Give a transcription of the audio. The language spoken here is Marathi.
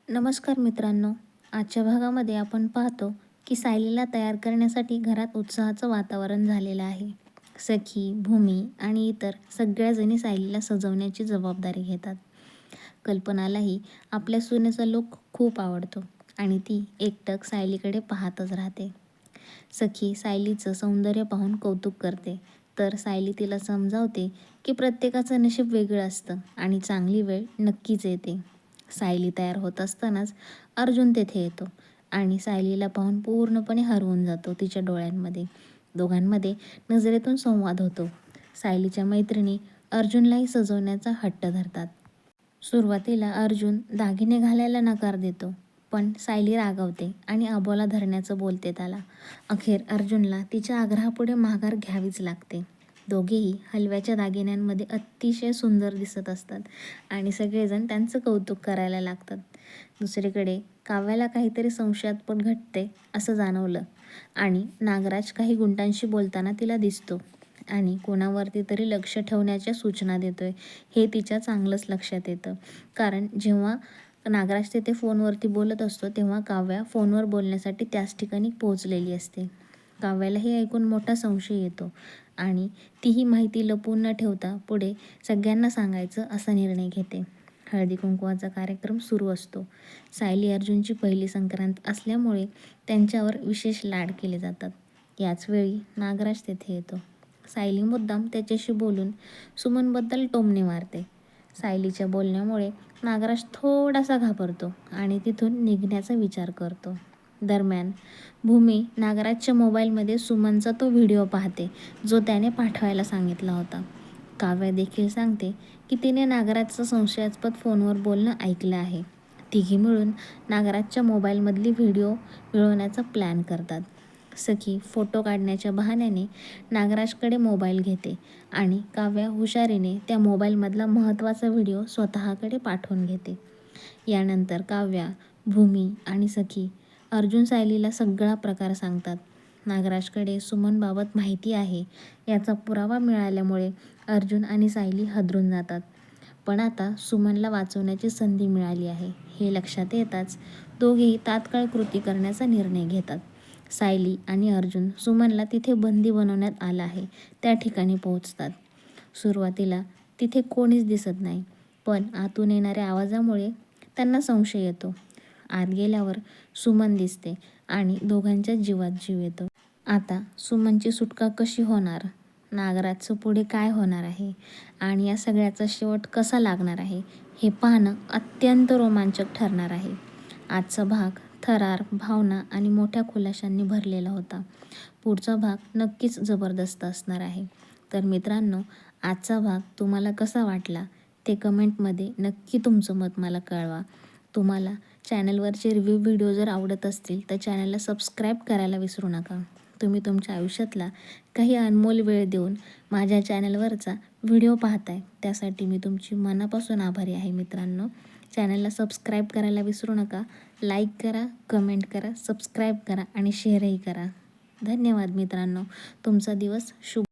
नमस्कार मित्रांनो. आजच्या भागामध्ये आपण पाहतो की सायलीला तयार करण्यासाठी घरात उत्साहाचं वातावरण झालेलं आहे. सखी, भूमी आणि इतर सगळ्याजणी सायलीला सजवण्याची जबाबदारी घेतात. कल्पनालाही आपल्या सुनेचा लूक खूप आवडतो आणि ती एकटक सायलीकडे पाहतच राहते. सखी सायलीचं सौंदर्य पाहून कौतुक करते, तर सायली तिला समजावते की प्रत्येकाचं नशीब वेगळं असतं आणि चांगली वेळ नक्कीच येते. सायली तयार होत असतानाच अर्जुन तेथे येतो आणि सायलीला पाहून पूर्णपणे हरवून जातो तिच्या डोळ्यांमध्ये. दोघांमध्ये नजरेतून संवाद होतो. सायलीच्या मैत्रिणी अर्जुनलाही सजवण्याचा हट्ट धरतात. सुरुवातीला अर्जुन दागिने घालायला नकार देतो, पण सायली रागावते आणि अबोला धरण्याचं बोलते त्याला. अखेर अर्जुनला तिच्या आग्रहापुढे माघार घ्यावीच लागते. दोघेही हलव्याच्या दागिन्यांमध्ये अतिशय सुंदर दिसत असतात आणि सगळेजण त्यांचं कौतुक करायला लागतात. दुसरीकडे काव्याला काहीतरी संशयास्पद घडते असं जाणवलं आणि नागराज काही गुंडांशी बोलताना तिला दिसतो आणि कोणावरती तरी लक्ष ठेवण्याच्या सूचना देतोय हे तिच्या चांगलंच लक्षात येतं. कारण जेव्हा नागराज तिथे फोनवरती बोलत असतो तेव्हा काव्या फोनवर बोलण्यासाठी त्याच ठिकाणी पोहोचलेली असते. काव्याला हे ऐकून मोठा संशय येतो आणि ती ही माहिती लपवून न ठेवता पुढे सगळ्यांना सांगायचं असा निर्णय घेते. हळदी कुंकवाचा कार्यक्रम सुरू असतो. सायली अर्जुनची पहिली संक्रांत असल्यामुळे त्यांच्यावर विशेष लाड केले जातात. याचवेळी नागराज तेथे येतो. सायली मुद्दाम त्याच्याशी बोलून सुमनबद्दल टोमणे मारते. सायलीच्या बोलण्यामुळे नागराज थोडासा घाबरतो आणि तिथून निघण्याचा विचार करतो. दरम्यान भूमी नागराजच्या मोबाईलमध्ये सुमनचा तो व्हिडिओ पाहते जो त्याने पाठवायला सांगितला होता. काव्या देखील सांगते की तिने नागराजचं संशयास्पद फोनवर बोलणं ऐकलं आहे. तिघी मिळून नागराजच्या मोबाईलमधली व्हिडिओ मिळवण्याचा प्लॅन करतात. सखी फोटो काढण्याच्या बहाण्याने नागराजकडे मोबाईल घेते आणि काव्या हुशारीने त्या मोबाईलमधला महत्त्वाचा व्हिडिओ स्वतःकडे पाठवून घेते. यानंतर काव्या, भूमी आणि सखी अर्जुन सायलीला सगळा प्रकार सांगतात. नागराजकडे सुमनबाबत माहिती आहे याचा पुरावा मिळाल्यामुळे अर्जुन आणि सायली हादरून जातात. पण आता सुमनला वाचवण्याची संधी मिळाली आहे हे लक्षात येताच दोघेही तात्काळ कृती करण्याचा निर्णय घेतात. सायली आणि अर्जुन सुमनला तिथे बंदी बनवण्यात आलं आहे त्या ठिकाणी पोहोचतात. सुरुवातीला तिथे कोणीच दिसत नाही, पण आतून येणाऱ्या आवाजामुळे त्यांना संशय येतो. आत गेल्यावर सुमन दिसते आणि दोघांच्या जीवात जीव येतो. आता सुमनची सुटका कशी होणार, नागराजचं पुढे काय होणार आहे आणि या सगळ्याचा शेवट कसा लागणार आहे हे पाहणं अत्यंत रोमांचक ठरणार आहे. आजचा भाग थरार, भावना आणि मोठ्या खुलाशांनी भरलेला होता. पुढचा भाग नक्कीच जबरदस्त असणार आहे. तर मित्रांनो, आजचा भाग तुम्हाला कसा वाटला ते कमेंटमध्ये नक्की तुमचं मत मला कळवा. तुम्हाला चॅनलवरचे रिव्ह्यू व्हिडिओ जर आवडत असतील तर चॅनलला सबस्क्राईब करायला विसरू नका. तुम्ही तुमच्या आयुष्यातला काही अनमोल वेळ देऊन माझ्या चॅनलवरचा व्हिडिओ पाहताय त्यासाठी मी तुमची मनापासून आभारी आहे मित्रांनो. चॅनलला सबस्क्राईब करायला विसरू नका. लाईक करा, कमेंट करा, सबस्क्राईब करा आणि शेअरही करा. धन्यवाद मित्रांनो. तुमचा दिवस शुभ